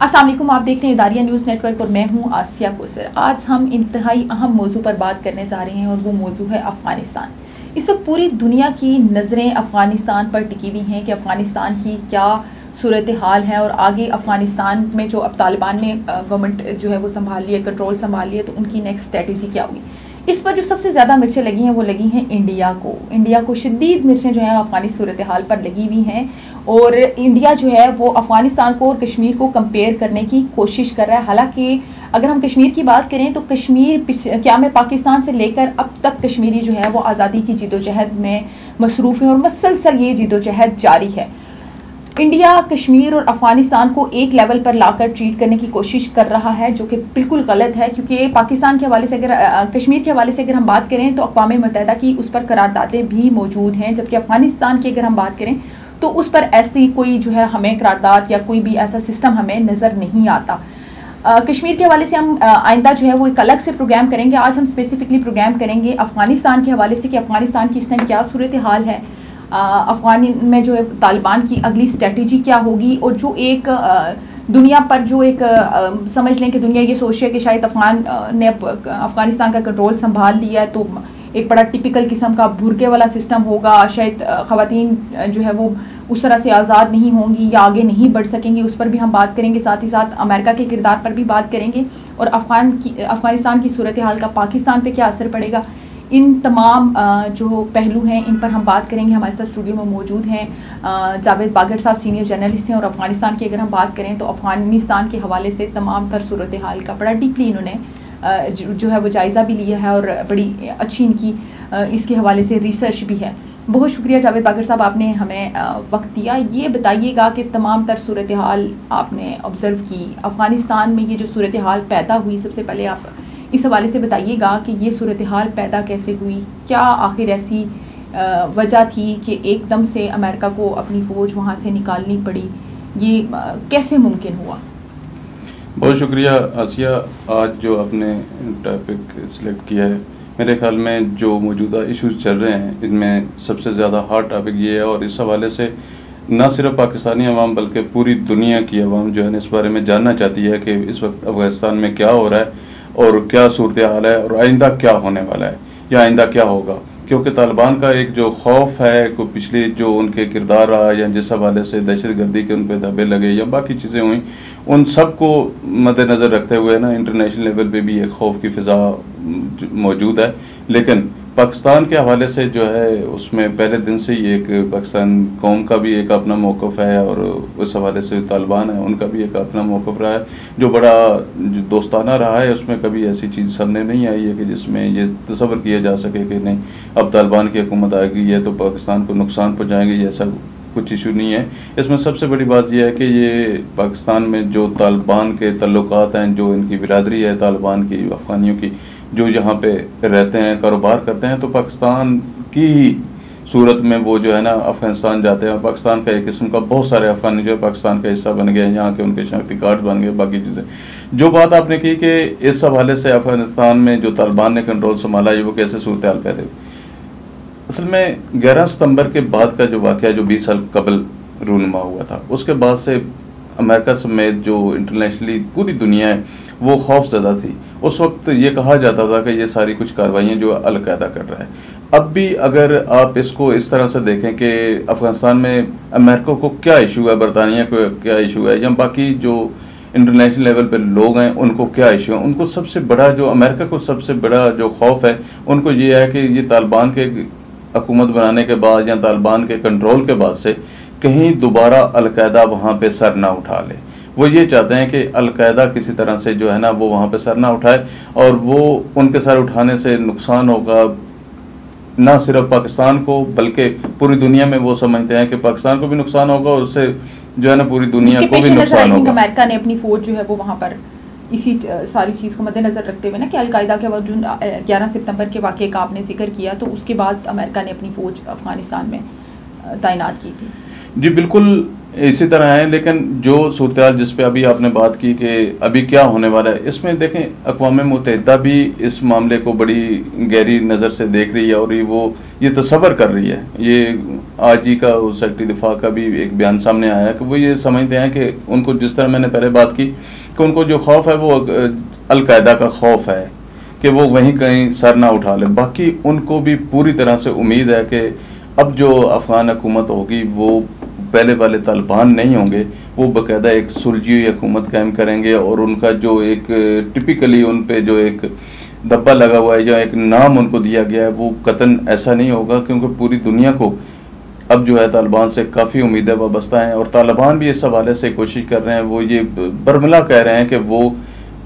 अस्सलाम वालेकुम, आप देख रहे हैं इदारिया न्यूज़ नेटवर्क और मैं हूं आसिया कोसर। आज हम इंतहाई अहम मौजू पर बात करने जा रहे हैं और वो मौजू है अफ़गानिस्तान। इस वक्त पूरी दुनिया की नज़रें अफ़गानिस्तान पर टिकी हुई हैं कि अफ़गानिस्तान की क्या सूरत हाल है और आगे अफ़गानिस्तान में जो अब तालिबान ने गवर्नमेंट जो है वो संभाल लिया, कंट्रोल संभाल लिया, तो उनकी नेक्स्ट स्ट्रेटजी क्या होगी। इस पर जो सबसे ज़्यादा मिर्चें लगी हैं वो लगी हैं इंडिया को शदीद मिर्चें जो हैं अफ़गानी सूरत हाल पर लगी हुई हैं और इंडिया जो है वो अफ़गानिस्तान को और कश्मीर को कंपेयर करने की कोशिश कर रहा है। हालांकि अगर हम कश्मीर की बात करें तो कश्मीर क्या में पाकिस्तान से लेकर अब तक कश्मीरी जो है वो आज़ादी की जिदोजहद में मसरूफ़ है और मुसलसल ये जिदोजहद जारी है। इंडिया कश्मीर और अफ़गानिस्तान को एक लेवल पर लाकर ट्रीट करने की कोशिश कर रहा है, जो कि बिल्कुल गलत है, क्योंकि पाकिस्तान के हवाले से अगर कश्मीर के हवाले से अगर हम बात करें तो अक़वाम मुत्तहिदा की उस पर करारदादें भी मौजूद हैं, जबकि अफ़गानिस्तान की अगर हम बात करें तो उस पर ऐसी कोई जो है हमें करारदाद या कोई भी ऐसा सिस्टम हमें नज़र नहीं आता। कश्मीर के हवाले से हम आइंदा जो है वो एक अलग से प्रोग्राम करेंगे। आज हम स्पेसिफिकली प्रोग्राम करेंगे अफ़गानिस्तान के हवाले से कि अफ़गानिस्तान की इस टाइम क्या सूरत हाल है, अफ़गान में जो है तालिबान की अगली स्ट्रेटजी क्या होगी, और जो एक दुनिया पर जो एक समझ लें कि दुनिया ये सोच है कि शायद अफ़गान ने अफ़गानिस्तान का कंट्रोल संभाल लिया है तो एक बड़ा टिपिकल किस्म का भुरके वाला सिस्टम होगा, शायद ख़वातीन जो है वो उस तरह से आज़ाद नहीं होंगी या आगे नहीं बढ़ सकेंगी, उस पर भी हम बात करेंगे। साथ ही साथ अमेरिका के किरदार पर भी बात करेंगे और अफ़गानिस्तान की सूरत हाल का पाकिस्तान पे क्या असर पड़ेगा। इन तमाम जो पहलू हैं इन पर हम बात करेंगे। हमारे साथ स्टूडियो में मौजूद हैं जावेद बागड़ साहब, सीनियर जर्नलिस्ट हैं, और अफ़गानिस्तान की अगर हम बात करें तो अफ़गानिस्तान के हवाले से तमाम तर सूरत हाल का बड़ा डीपली इन्होंने जो है वो जायज़ा भी लिया है और बड़ी अच्छी इनकी इसके हवाले से रिसर्च भी है। बहुत शुक्रिया जावेद बागड़ साहब, आपने हमें वक्त दिया। ये बताइएगा कि तमाम तर सूरत हाल आपने ऑब्ज़र्व की, अफ़गानिस्तान में ये जो सूरत हाल पैदा हुई, सबसे पहले आप इस हवाले से बताइएगा कि ये सूरत हाल पैदा कैसे हुई, क्या आखिर ऐसी वजह थी कि एकदम से अमेरिका को अपनी फ़ौज वहाँ से निकालनी पड़ी, ये कैसे मुमकिन हुआ। बहुत शुक्रिया आसिया, आज जो आपने टॉपिक सिलेक्ट किया है, मेरे ख्याल में जो मौजूदा इश्यूज चल रहे हैं इनमें सबसे ज़्यादा हार्ड टॉपिक ये है, और इस हवाले से न सिर्फ पाकिस्तानी अवाम बल्कि पूरी दुनिया की अवाम जो है इस बारे में जानना चाहती है कि इस वक्त अफ़गानिस्तान में क्या हो रहा है और क्या सूरत हाल है और आइंदा क्या होने वाला है या आइंदा क्या होगा। क्योंकि तालिबान का एक जो खौफ है को पिछले जो उनके किरदार रहा या जिस हवाले से दहशतगर्दी के उन पर दबे लगे या बाकी चीज़ें हुई, उन सब को मद्देनज़र रखते हुए ना इंटरनेशनल लेवल पे भी एक खौफ की फ़िज़ा मौजूद है। लेकिन पाकिस्तान के हवाले से जो है उसमें पहले दिन से ही एक पाकिस्तान कौम का भी एक अपना मौक़िफ़ है और उस हवाले से तालिबान है उनका भी एक अपना मौक़िफ़ रहा है जो बड़ा दोस्ताना रहा है। उसमें कभी ऐसी चीज़ सामने नहीं आई है कि जिसमें ये तसव्वुर किया जा सके कि नहीं अब तालिबान की हुकूमत आएगी है तो पाकिस्तान को नुकसान पहुँचाएंगे, ऐसा कुछ इशू नहीं है। इसमें सबसे बड़ी बात यह है कि ये पाकिस्तान में जो तालिबान के तल्लुकात हैं, जो इनकी बिरादरी है तालिबान की अफ़गानियों की जो यहाँ पे रहते हैं, कारोबार करते हैं, तो पाकिस्तान की ही सूरत में वो जो है ना अफ़गानिस्तान जाते हैं। पाकिस्तान का एक किस्म का बहुत सारे अफ़गानी जो है पाकिस्तान का हिस्सा बन गए, यहाँ के उनके शनाख्ती कार्ड बन गए, बाकी चीज़ें। जो बात आपने की कि इस हवाले से अफ़गानिस्तान में जो तालिबान ने कंट्रोल संभाला है वो कैसे सूरत हाल पैदा हुई। असल में 11 सितंबर के बाद का जो वाक़या जो 20 साल कबल रूनुमा हुआ था, उसके बाद से अमेरिका समेत जो इंटरनेशनली पूरी दुनिया है वो खौफज़दा थी। उस वक्त ये कहा जाता था कि ये सारी कुछ कार्रवाइयाँ जो अल-कायदा कर रहा है। अब भी अगर आप इसको इस तरह से देखें कि अफ़गानिस्तान में अमेरिका को क्या इशू है, बरतानिया को क्या इशू है, या बाकी जो इंटरनेशनल लेवल पे लोग हैं उनको क्या इशू है, उनको सबसे बड़ा जो अमेरिका को सबसे बड़ा जो खौफ है उनको ये है कि ये तालिबान के हुकूमत बनाने के बाद या तालिबान के कंट्रोल के बाद से कहीं दोबारा अल-कायदा वहाँ पे सर ना उठा ले। वो ये चाहते हैं कि अल-कायदा किसी तरह से जो है ना वो वहाँ पे सर ना उठाए, और वो उनके सर उठाने से नुकसान होगा ना सिर्फ पाकिस्तान को बल्कि पूरी दुनिया में। वो समझते हैं कि पाकिस्तान को भी नुकसान होगा और उससे जो है ना पूरी दुनिया को भी नुकसान होगा। अमेरिका ने अपनी फ़ौज जो है वो वहाँ पर इसी सारी चीज़ को मद्देनज़र रखते हुए ना कि अल-कायदा के बाद जो 11 सितंबर के वाक़े का आपने जिक्र किया, तो उसके बाद अमेरिका ने अपनी फ़ौज अफ़गानिस्तान में तैनात की थी। जी बिल्कुल, इसी तरह है। लेकिन जो सूरत जिस पे अभी आपने बात की कि अभी क्या होने वाला है, इसमें देखें अक़वाम मुत्तहिदा भी इस मामले को बड़ी गहरी नज़र से देख रही है और ये तसव्वुर कर रही है। ये आज ही का सेक्रेटरी दिफा का भी एक बयान सामने आया कि वो ये समझते हैं कि उनको, जिस तरह मैंने पहले बात की कि उनको जो खौफ है वो अल-कायदा का खौफ है कि वो वहीं कहीं सर ना उठा ले। बाकी उनको भी पूरी तरह से उम्मीद है कि अब जो अफ़गान हुकूमत होगी वो पहले वाले तालिबान नहीं होंगे, वो बाकायदा एक सुलझी हुई हुकूमत कायम करेंगे और उनका जो एक टिपिकली उन पे जो एक दब्बा लगा हुआ है या एक नाम उनको दिया गया है वो कतन ऐसा नहीं होगा, क्योंकि पूरी दुनिया को अब जो है तालिबान से काफ़ी उम्मीदें वाबस्ता हैं। और तालिबान भी इस हवाले से कोशिश कर रहे हैं, वो ये बरमला कह रहे हैं कि वो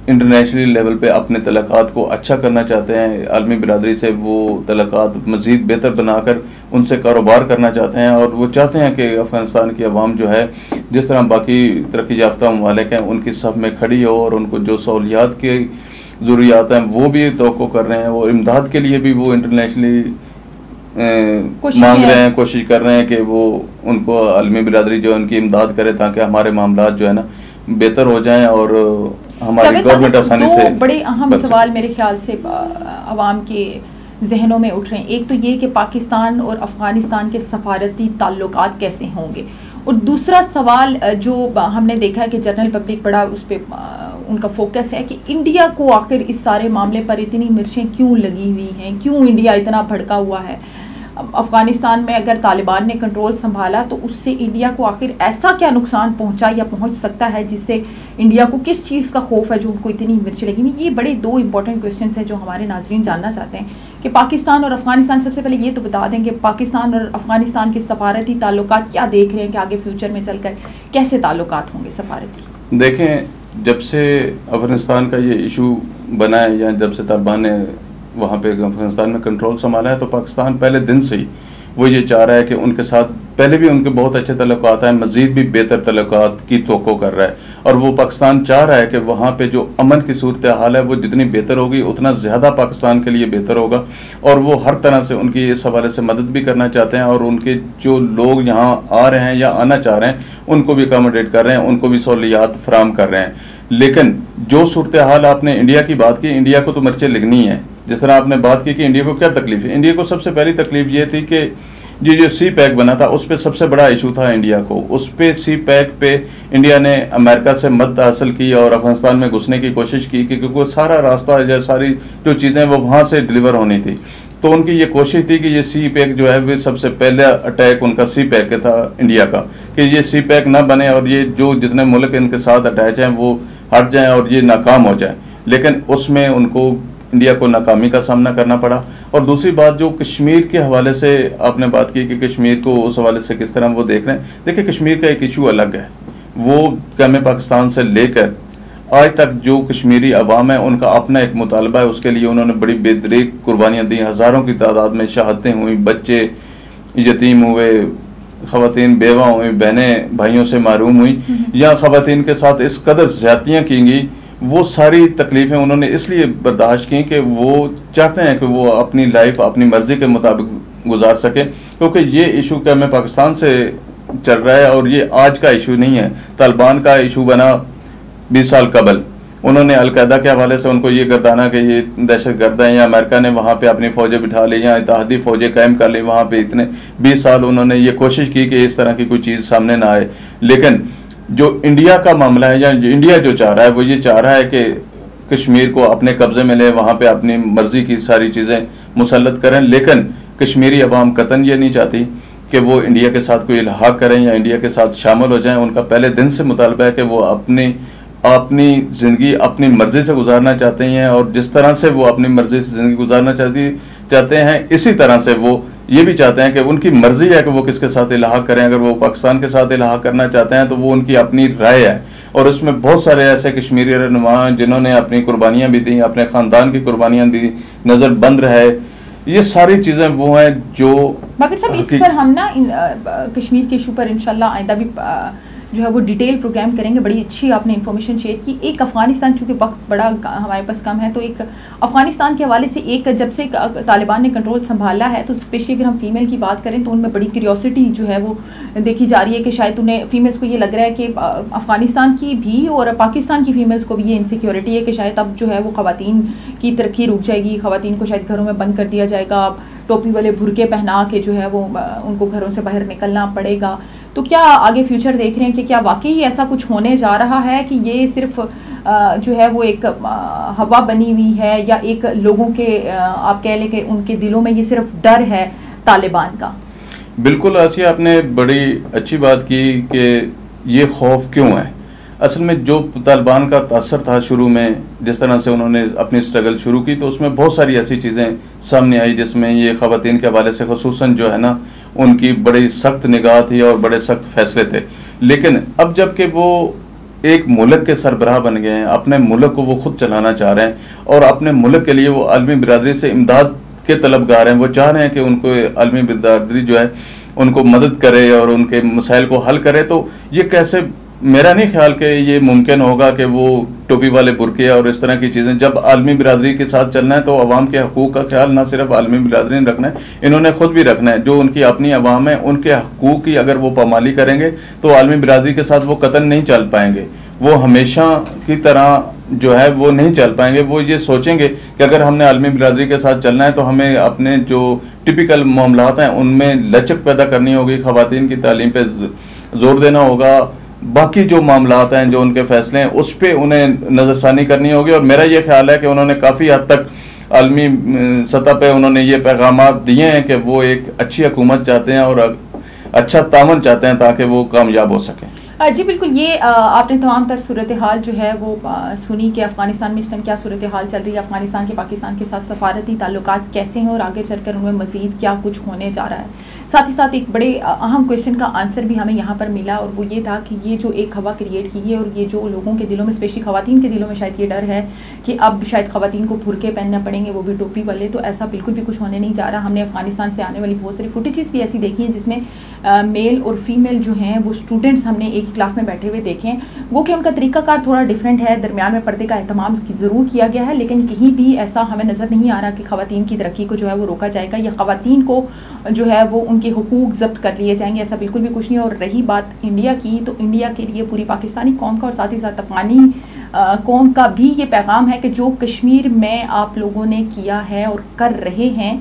इंटरनेशनल लेवल पे अपने तलक़ात को अच्छा करना चाहते हैं, आलमी बिरादरी से वो तलक़ात मज़ीद बेहतर बनाकर उनसे कारोबार करना चाहते हैं। और वो चाहते हैं कि अफ़गानिस्तान की आवाम जो है जिस तरह बाकी तरक्की याफ्ता ममालिक हैं उनकी सब में खड़ी हो और उनको जो सहूलियात की ज़रूरियात हैं वो भी तवक्को कर रहे हैं। वो इमदाद के लिए भी वो इंटरनेशनली मांग रहे हैं, कोशिश कर रहे हैं कि वो उनको आलमी बिरादरी जो है उनकी इमदाद करे ताकि हमारे मामलात जो है ना बेहतर हो जाएं और हमारी गवर्नमेंट आसानी से। बड़े अहम सवाल मेरे ख्याल से अवाम के जहनों में उठ रहे हैं। एक तो ये कि पाकिस्तान और अफ़गानिस्तान के सफारती ताल्लुकात कैसे होंगे, और दूसरा सवाल जो हमने देखा है कि जनरल पब्लिक बड़ा उस पर उनका फोकस है कि इंडिया को आखिर इस सारे मामले पर इतनी मिर्चें क्यों लगी हुई हैं, क्यों इंडिया इतना भड़का हुआ है। अफ़गानिस्तान में अगर तालिबान ने कंट्रोल संभाला तो उससे इंडिया को आखिर ऐसा क्या नुकसान पहुंचा या पहुंच सकता है जिससे इंडिया को किस चीज़ का खौफ है जो उनको इतनी मिर्च लगी हुई। ये बड़े दो इंपॉर्टेंट क्वेश्चंस हैं जो हमारे नाजरीन जानना चाहते हैं कि पाकिस्तान और अफ़गानिस्तान, सबसे पहले ये तो बता दें कि पाकिस्तान और अफ़गानिस्तान के सफारती ताल्लुकात क्या देख रहे हैं कि आगे फ्यूचर में चलकर कैसे ताल्लुकात होंगे सफारती। देखें, जब से अफ़गानिस्तान का ये इशू बना है या जब से तालिबान ने वहाँ पे अफ़गानिस्तान में कंट्रोल संभाला है तो पाकिस्तान पहले दिन से ही वो ये चाह रहा है कि उनके साथ पहले भी उनके बहुत अच्छे तल्लुकात हैं, मज़ीद भी बेहतर तल्लुकात की तवक्को कर रहा है। और वो पाकिस्तान चाह रहा है कि वहाँ पे जो अमन की सूरत हाल है वो जितनी बेहतर होगी उतना ज़्यादा पाकिस्तान के लिए बेहतर होगा। और वो हर तरह से उनकी इस हवाले से मदद भी करना चाहते हैं और उनके जो लोग यहाँ आ रहे हैं या आना चाह रहे हैं उनको भी अकोमोडेट कर रहे हैं, उनको भी सहूलियात फराहम कर रहे हैं। लेकिन जो सूरत हाल आपने इंडिया की बात की, इंडिया को तो मिर्चें लगनी है। जिस तरह आपने बात की कि इंडिया को क्या तकलीफ है, इंडिया को सबसे पहली तकलीफ ये थी कि ये जो सी पैक बना था उस पर सबसे बड़ा इशू था इंडिया को। उस पे सी पैक पे इंडिया ने अमेरिका से मदद हासिल की और अफगानिस्तान में घुसने की कोशिश की क्योंकि सारा रास्ता या सारी जो चीज़ें वो वहाँ से डिलीवर होनी थी। तो उनकी ये कोशिश थी कि ये सी पैक जो है वो सबसे पहले अटैक उनका सी पैक का था इंडिया का, कि ये सी पैक ना बने और ये जो जितने मुल्क इनके साथ अटैच हैं वो हट जाएं और ये नाकाम हो जाए। लेकिन उसमें उनको इंडिया को नाकामी का सामना करना पड़ा। और दूसरी बात जो कश्मीर के हवाले से आपने बात की कि कश्मीर को उस हवाले से किस तरह वो देख रहे हैं, देखिए कश्मीर का एक इशू अलग है। वो कैम पाकिस्तान से लेकर आज तक जो कश्मीरी अवाम है उनका अपना एक मुतालबा है, उसके लिए उन्होंने बड़ी बेदरीक कुर्बानियाँ दी, हज़ारों की तादाद में शहादतें हुई, बच्चे यतीम हुए, ख़वातीन बेवा हुई, बहनें भाइयों से महरूम हुई, या ख़वातीन के साथ इस कदर ज़्यादतियाँ की गई। वो सारी तकलीफ़ें उन्होंने इसलिए बर्दाश्त की कि वो चाहते हैं कि वो अपनी लाइफ अपनी मर्ज़ी के मुताबिक गुजार सकें, क्योंकि ये इशू क्या में पाकिस्तान से चल रहा है और ये आज का इशू नहीं है। तालिबान का इशू बना 20 साल कबल, उन्होंने अलकायदा के हवाले से उनको ये गर्दाना कि ये दहशत गर्द हैं, या अमेरिका ने वहाँ पे अपनी फ़ौजें बिठा ली या इत्तेहादी फ़ौजें कायम कर ली वहाँ पे। इतने 20 साल उन्होंने ये कोशिश की कि इस तरह की कोई चीज़ सामने ना आए। लेकिन जो इंडिया का मामला है या इंडिया जो चाह रहा है वो ये चाह रहा है कि कश्मीर को अपने कब्ज़े में ले, वहाँ पे अपनी मर्ज़ी की सारी चीज़ें मुसल्लत करें। लेकिन कश्मीरी अवाम कतन ये नहीं चाहती कि वो इंडिया के साथ कोई इल्हाक करें या इंडिया के साथ शामिल हो जाएं। उनका पहले दिन से मुतालबा है कि वो अपनी ज़िंदगी अपनी मर्ज़ी से गुजारना चाहते हैं, और जिस तरह से वो अपनी मर्ज़ी से ज़िंदगी गुजारना चाहते हैं इसी तरह से वो ये भी चाहते हैं कि उनकी मर्ज़ी है कि वो किसके साथ इल्हाक करें। अगर वो पाकिस्तान के साथ इल्हाक करना चाहते हैं तो वो उनकी अपनी राय है, और उसमें बहुत सारे ऐसे कश्मीरी रहनुमा हैं जिन्होंने अपनी कुर्बानियाँ भी दी, अपने ख़ानदान की कुर्बानियाँ दी, नज़र बंद रहे। ये सारी चीज़ें वो हैं जो मगर साहब इस पर हम ना कश्मीर के इशू पर इंशाल्लाह आइंदा भी जो है वो डिटेल प्रोग्राम करेंगे। बड़ी अच्छी आपने इन्फॉर्मेशन शेयर की। एक अफ़गानिस्तान, चूँकि वक्त बड़ा हमारे पास कम है, तो एक अफ़गानिस्तान के हवाले से एक जब से तालिबान ने कंट्रोल संभाला है, तो स्पेशली अगर हम फीमेल की बात करें तो उनमें बड़ी क्यूरियोसिटी जो है वो देखी जा रही है कि शायद उन्हें फीमेल्स को ये लग रहा है कि अफ़गानिस्तान की भी और पाकिस्तान की फीमेल्स को भी ये इनसिक्योरिटी है कि शायद अब जो है वो ख़वातीन की तरक्की रुक जाएगी, ख़वातीन को शायद घरों में बंद कर दिया जाएगा, टोपी वाले बुरके पहना के जो है वो उनको घरों से बाहर निकलना पड़ेगा। तो क्या आगे फ्यूचर देख रहे हैं कि क्या वाकई ऐसा कुछ होने जा रहा है कि ये सिर्फ जो है वो एक हवा बनी हुई है, या एक लोगों के आप कह लें कि उनके दिलों में ये सिर्फ डर है तालिबान का? बिल्कुल आसिया, आपने बड़ी अच्छी बात की कि ये खौफ क्यों है। असल में जो तालिबान का तासर था शुरू में, जिस तरह से उन्होंने अपनी स्ट्रगल शुरू की, तो उसमें बहुत सारी ऐसी चीज़ें सामने आई जिसमें ये ख़वातीन के हवाले से ख़ुसूसन जो है ना, उनकी बड़ी सख्त निगाह थी और बड़े सख्त फैसले थे। लेकिन अब जबकि वो एक मुल्क के सरबराह बन गए हैं, अपने मुल्क को वो खुद चलाना चाह रहे हैं और अपने मुल्क के लिए वो आलमी बिरादरी से इमदाद के तलबगार हैं। वो चाह रहे हैं कि उनको आलमी बिरादरी जो है उनको मदद करे और उनके मसाइल को हल करे। तो ये कैसे, मेरा नहीं ख्याल कि ये मुमकिन होगा कि वो टोपी वाले बुरके और इस तरह की चीज़ें, जब आलमी बिरादरी के साथ चलना है तो अवाम के हकूक़ का ख्याल ना सिर्फ आलमी बिरादरी ने रखना है, इन्होंने ख़ुद भी रखना है। जो उनकी अपनी अवाम है, उनके हकूक़ की अगर वो पामाली करेंगे तो आलमी बिरादरी के साथ वो कतई नहीं चल पाएंगे। वो हमेशा की तरह जो है वो नहीं चल पाएंगे। वो ये सोचेंगे कि अगर हमने आलमी बिरादरी के साथ चलना है तो हमें अपने जो टिपिकल मामलात हैं उनमें लचक पैदा करनी होगी, ख़वातीन की तालीम पे जोर देना होगा, बाकी जो मामलात हैं, जो उनके फैसले हैं, उस पर उन्हें नज़रसानी करनी होगी। और मेरा ये ख्याल है कि उन्होंने काफ़ी हद तक आलमी सतह पे उन्होंने ये पैगामात दिए हैं कि वो एक अच्छी हुकूमत चाहते हैं और अच्छा तामन चाहते हैं ताकि वो कामयाब हो सकें। जी बिल्कुल, ये आपने तमाम तर सूरत हाल जो है वो सुनी कि अफ़गानिस्तान में इस टाइम क्या सूरत हाल चल रही है, अफ़गानिस्तान के पाकिस्तान के साथ सफारती ताल्लुकात कैसे हैं और आगे चलकर उनमें मज़ीद क्या कुछ होने जा रहा है। साथ ही साथ एक बड़े अहम क्वेश्चन का आंसर भी हमें यहाँ पर मिला, और वो ये था कि ये जो एक हवा क्रिएट की है और ये जो लोगों के दिलों में, स्पेशली ख़वातीन के दिलों में शायद ये डर है कि अब शायद ख़वातीन को बुरके पहनने पड़ेंगे, वो भी टोपी वाले, तो ऐसा बिल्कुल भी कुछ होने नहीं जा रहा। हमने अफ़गानिस्तान से आने वाली बहुत सारी फुटेजेस भी ऐसी देखी हैं जिसमें मेल और फीमेल जो हैं वो स्टूडेंट्स हमने एक ही क्लास में बैठे हुए देखे हैं। वो कि उनका तरीक़ाकार थोड़ा डिफरेंट है, दरमियान में पर्दे का एहतमाम ज़रूर किया गया है, लेकिन कहीं भी ऐसा हमें नज़र नहीं आ रहा कि ख़वातीन की तरक्की को जो है वो रोका जाएगा या ख़वातीन को जो है वो उनके हुकूक ज़ब्त कर लिए जाएंगे, ऐसा बिल्कुल भी कुछ नहीं। और रही बात इंडिया की, तो इंडिया के लिए पूरी पाकिस्तानी कौम का और साथ ही साथ अफ़गानी कौम का भी ये पैगाम है कि जो कश्मीर में आप लोगों ने किया है और कर रहे हैं,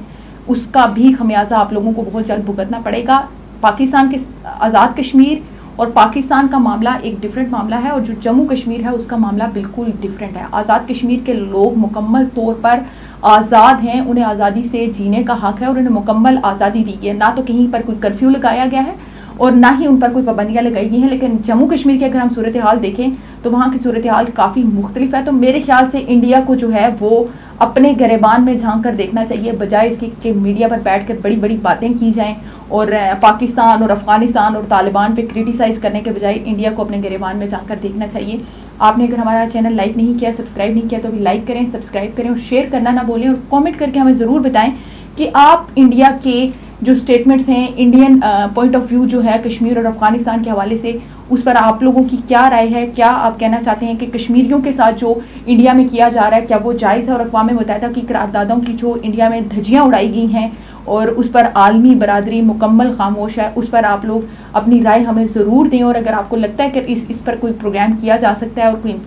उसका भी खमियाजा आप लोगों को बहुत जल्द भुगतना पड़ेगा। पाकिस्तान के आज़ाद कश्मीर और पाकिस्तान का मामला एक डिफरेंट मामला है, और जो जम्मू कश्मीर है उसका मामला बिल्कुल डिफरेंट है। आज़ाद कश्मीर के लोग मुकम्मल तौर पर आज़ाद हैं, उन्हें आज़ादी से जीने का हक़ है और उन्हें मुकम्मल आज़ादी दी गई है। ना तो कहीं पर कोई कर्फ्यू लगाया गया है और ना ही उन पर कोई पाबंदियाँ लगाई गई हैं। लेकिन जम्मू कश्मीर की अगर हम सूरत हाल देखें तो वहाँ की सूरत हाल काफ़ी मुख्तलिफ है। तो मेरे ख्याल से इंडिया को जो है वो अपने गिरेबान में झांक कर देखना चाहिए, बजाय इसके कि मीडिया पर बैठ कर बड़ी बड़ी बातें की जाएँ और पाकिस्तान और अफ़गानिस्तान और तालिबान पे क्रिटिसाइज़ करने के बजाय इंडिया को अपने गिरेबान में झांक कर देखना चाहिए। आपने अगर हमारा चैनल लाइक नहीं किया, सब्सक्राइब नहीं किया, तो अभी लाइक करें, सब्सक्राइब करें और शेयर करना ना भूलें, और कमेंट करके हमें ज़रूर बताएं कि आप इंडिया के जो स्टेटमेंट्स हैं, इंडियन पॉइंट ऑफ व्यू जो है कश्मीर और अफ़गानिस्तान के हवाले से, उस पर आप लोगों की क्या राय है। क्या आप कहना चाहते हैं कि कश्मीरियों के साथ जो इंडिया में किया जा रहा है क्या वो जायज़ है, और अक़वाम मुत्तहिदा की करारदादों की जो इंडिया में धज्जियाँ उड़ाई गई हैं और उस पर आलमी बरादरी मुकम्मल खामोश है, उस पर आप लोग अपनी राय हमें ज़रूर दें। और अगर आपको लगता है कि इस पर कोई प्रोग्राम किया जा सकता है और कोई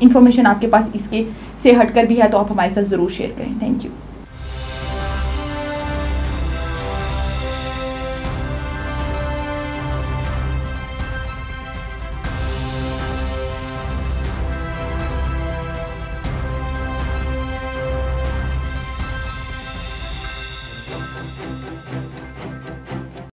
इन्फॉर्मेशन आपके पास इसके से हटकर भी है, तो आप हमारे साथ ज़रूर शेयर करें। Thank you.